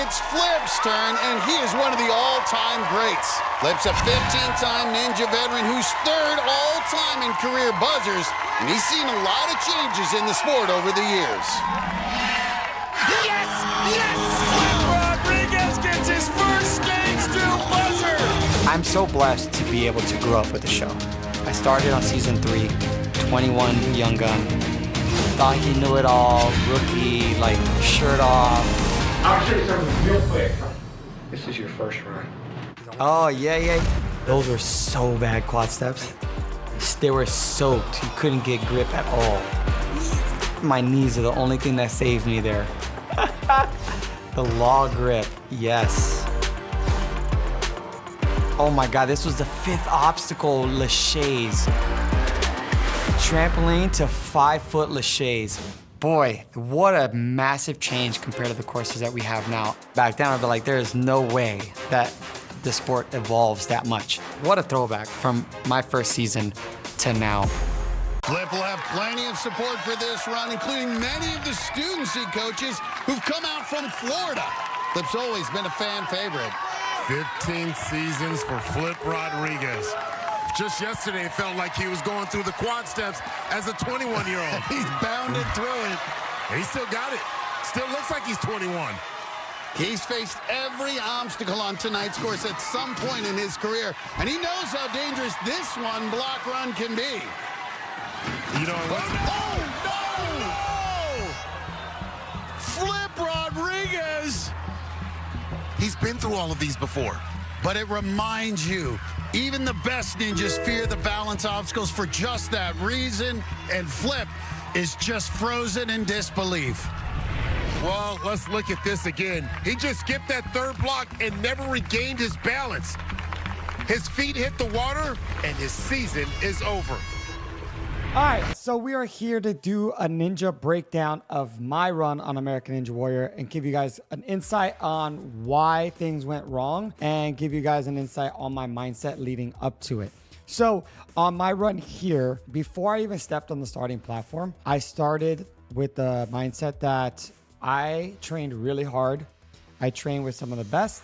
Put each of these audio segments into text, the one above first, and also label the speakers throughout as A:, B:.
A: It's Flip's turn, and he is one of the all-time greats. Flip's a 15-time Ninja veteran who's third all-time in career buzzers, and he's seen a lot of changes in the sport over the years.
B: Yes! Yes! Flip Rodriguez gets his first stage 2 buzzer!
C: I'm so blessed to be able to grow up with the show. I started on season 3, 21, young gun. Thought he knew it all, rookie, like shirt off.
D: I'll show you something real quick. This is your first run.
C: Oh, yeah. Those were so bad quad steps. They were soaked. You couldn't get grip at all. My knees are the only thing that saved me there. The law grip, yes. Oh my God, this was the 5th obstacle, Lachaise. Trampoline to 5-foot Lachaise. Boy, what a massive change compared to the courses that we have now. Back then, I'd be like, there is no way that the sport evolves that much. What a throwback from my first season to now.
A: Flip will have plenty of support for this run, including many of the students he coaches who've come out from Florida. Flip's always been a fan favorite.
E: 15 seasons for Flip Rodriguez. Just yesterday, it felt like he was going through the quad steps as a 21-year-old.
A: He's bounded through it.
E: And he still got it. Still looks like he's 21.
A: He's faced every obstacle on tonight's course at some point in his career, and he knows how dangerous this one block run can be.
E: You know what?
A: Oh, no! Flip Rodriguez!
E: He's been through all of these before.
A: But it reminds you, even the best ninjas fear the balance obstacles for just that reason, and Flip is just frozen in disbelief.
E: Well, let's look at this again. He just skipped that 3rd block and never regained his balance. His feet hit the water, and his season is over.
C: All right, so we are here to do a ninja breakdown of my run on American Ninja Warrior and give you guys an insight on why things went wrong and give you guys an insight on my mindset leading up to it. So on my run here, before I even stepped on the starting platform, I started with the mindset that I trained really hard. I trained with some of the best,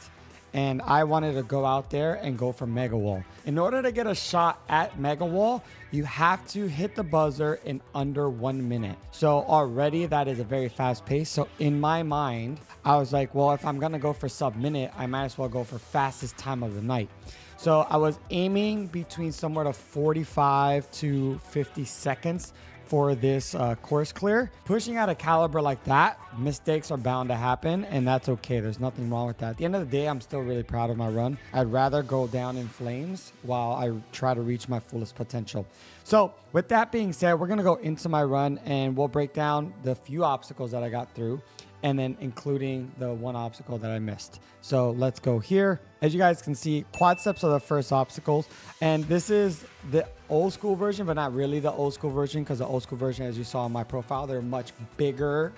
C: and I wanted to go out there and go for Mega Wall. In order to get a shot at Mega Wall, you have to hit the buzzer in under 1 minute. So already that is a very fast pace. So in my mind, I was like, well, if I'm gonna go for sub-minute, I might as well go for fastest time of the night. So I was aiming between somewhere to 45 to 50 seconds for this course clear. Pushing out a caliber like that, mistakes are bound to happen, and that's okay. There's nothing wrong with that. At the end of the day, I'm still really proud of my run. I'd rather go down in flames while I try to reach my fullest potential. So with that being said, we're gonna go into my run and we'll break down the few obstacles that I got through, and then including the one obstacle that I missed. So let's go here. As you guys can see, quad steps are the first obstacles, and this is the old school version, but not really the old school version, because the old school version, as you saw on my profile, they're much bigger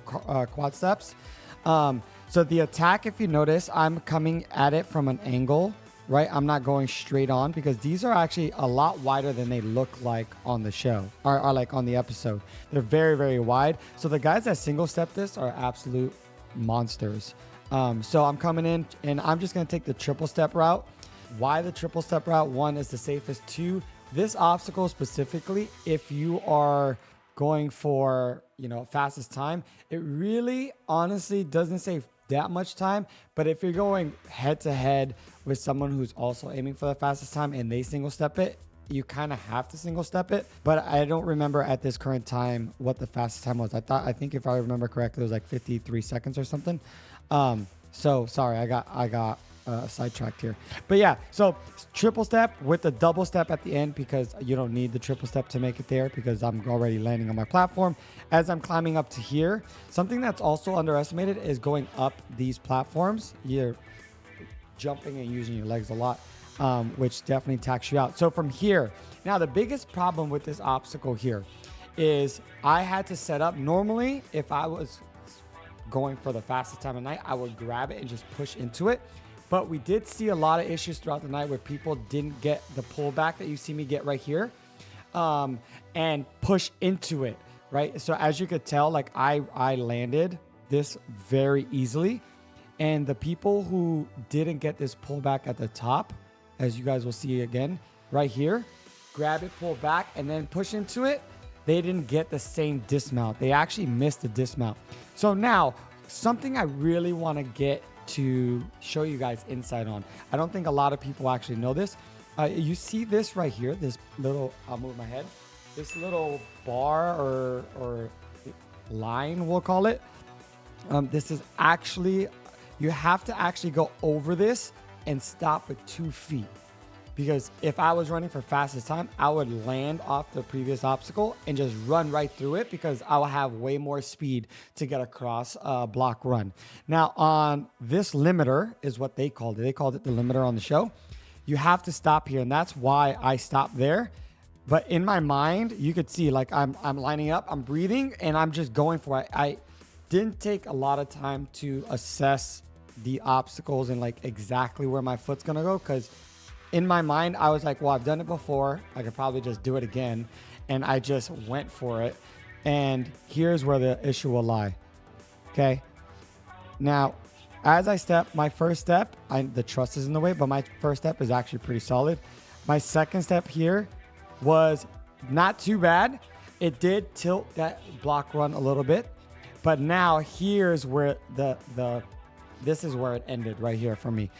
C: quad steps. So the attack, if you notice, I'm coming at it from an angle, right? I'm not going straight on, because these are actually a lot wider than they look like on the show, or like on the episode. They're very, very wide. So the guys that single step this are absolute monsters. So I'm coming in and I'm just going to take the triple step route. Why the triple step route? 1 is the safest. 2, this obstacle specifically, if you are going for, fastest time, it really honestly doesn't save that much time. But if you're going head to head with someone who's also aiming for the fastest time and they single step it, you kind of have to single step it. But I don't remember at this current time what the fastest time was. I think if I remember correctly, it was like 53 seconds or something. So sorry, I got sidetracked here. But yeah, so triple step with the double step at the end, because you don't need the triple step to make it there, because I'm already landing on my platform. As I'm climbing up to here, something that's also underestimated is going up these platforms. You're jumping and using your legs a lot, which definitely tax you out. So from here, now the biggest problem with this obstacle here is I had to set up. Normally, if I was going for the fastest time of night, I would grab it and just push into it. But we did see a lot of issues throughout the night where people didn't get the pullback that you see me get right here, and push into it, right? So as you could tell, like I landed this very easily, And the people who didn't get this pullback at the top, as you guys will see again right here, grab it, pull back, and then push into it, they didn't get the same dismount. They actually missed the dismount. So now, something I really want to get to show you guys insight on. I don't think a lot of people actually know this. You see this right here, this little, I'll move my head, this little bar or line, we'll call it. This is actually, you have to actually go over this and stop with 2 feet. Because if I was running for fastest time, I would land off the previous obstacle and just run right through it because I will have way more speed to get across a block run. Now on this limiter is what they called it. They called it the limiter on the show. You have to stop here, and that's why I stopped there. But in my mind, you could see like I'm lining up, I'm breathing, and I'm just going for it. I didn't take a lot of time to assess the obstacles and like exactly where my foot's gonna go, because in my mind, I was like, well, I've done it before. I could probably just do it again. And I just went for it. And here's where the issue will lie. Okay. Now, as I step, my first step, the truss is in the way, but my first step is actually pretty solid. My second step here was not too bad. It did tilt that block run a little bit. But now here's where this is where it ended right here for me.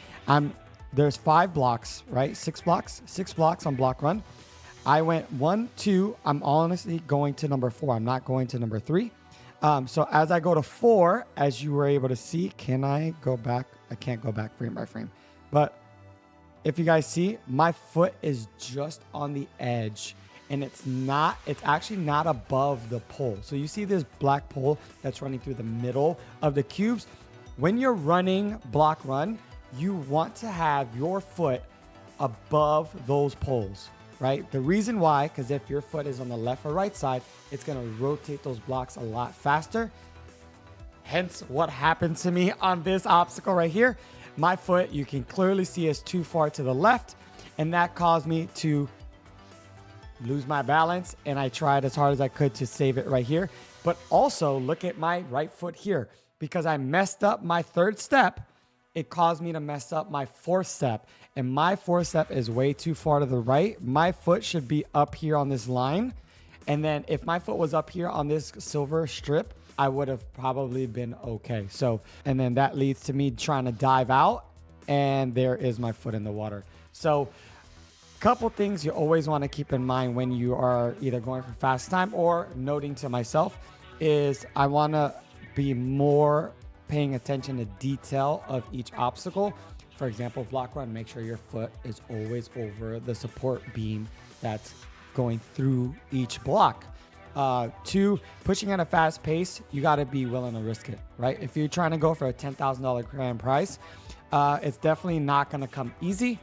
C: There's 5 blocks, right? 6 blocks on block run. I went 1, 2. I'm honestly going to number 4. I'm not going to number 3. So as I go to 4, as you were able to see, can I go back? I can't go back frame by frame. But if you guys see, my foot is just on the edge, and it's actually not above the pole. So you see this black pole that's running through the middle of the cubes. When you're running block run, you want to have your foot above those poles, right? The reason why, because if your foot is on the left or right side, it's going to rotate those blocks a lot faster. Hence what happened to me on this obstacle right here. My foot, you can clearly see, is too far to the left, and that caused me to lose my balance, and I tried as hard as I could to save it right here. But also look at my right foot here. Because I messed up my 3rd step, it caused me to mess up my 4th step. And my 4th step is way too far to the right. My foot should be up here on this line. And then if my foot was up here on this silver strip, I would have probably been okay. So, and then that leads to me trying to dive out, and there is my foot in the water. So, couple things you always want to keep in mind when you are either going for fast time or noting to myself is I want to be more paying attention to detail of each obstacle. For example, block run, make sure your foot is always over the support beam that's going through each block. 2, pushing at a fast pace, you got to be willing to risk it, right? If you're trying to go for a $10,000 grand prize, it's definitely not going to come easy.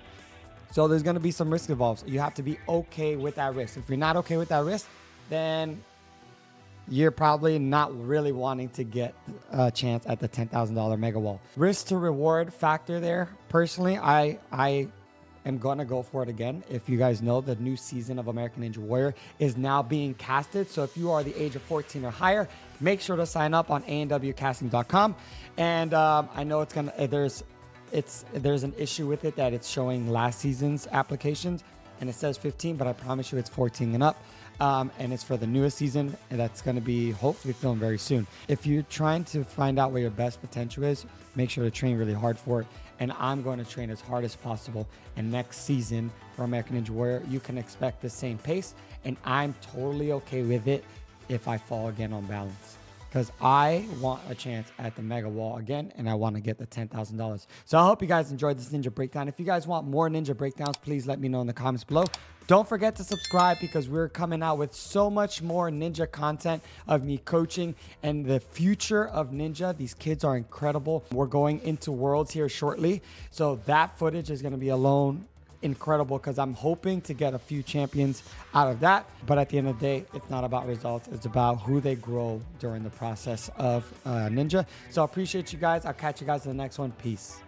C: So there's going to be some risk involved. You have to be okay with that risk. If you're not okay with that risk, then you're probably not really wanting to get a chance at the $10,000 mega wall. Risk to reward factor there. Personally, I am going to go for it again. If you guys know, the new season of American Ninja Warrior is now being casted. So if you are the age of 14 or higher, make sure to sign up on anwcasting.com. And I know it's going to, there's an issue with it that it's showing last season's applications and it says 15, but I promise you it's 14 and up. And it's for the newest season, and that's going to be hopefully filmed very soon. If you're trying to find out where your best potential is, make sure to train really hard for it. And I'm going to train as hard as possible. And next season for American Ninja Warrior, you can expect the same pace. And I'm totally okay with it if I fall again on balance. Because I want a chance at the mega wall again, and I want to get the $10,000. So I hope you guys enjoyed this ninja breakdown. If you guys want more ninja breakdowns, please let me know in the comments below. Don't forget to subscribe because we're coming out with so much more ninja content of me coaching and the future of ninja. These kids are incredible. We're going into Worlds here shortly. So that footage is going to be alone incredible because I'm hoping to get a few champions out of that. But at the end of the day, it's not about results. It's about who they grow during the process of ninja. So I appreciate you guys. I'll catch you guys in the next one. Peace.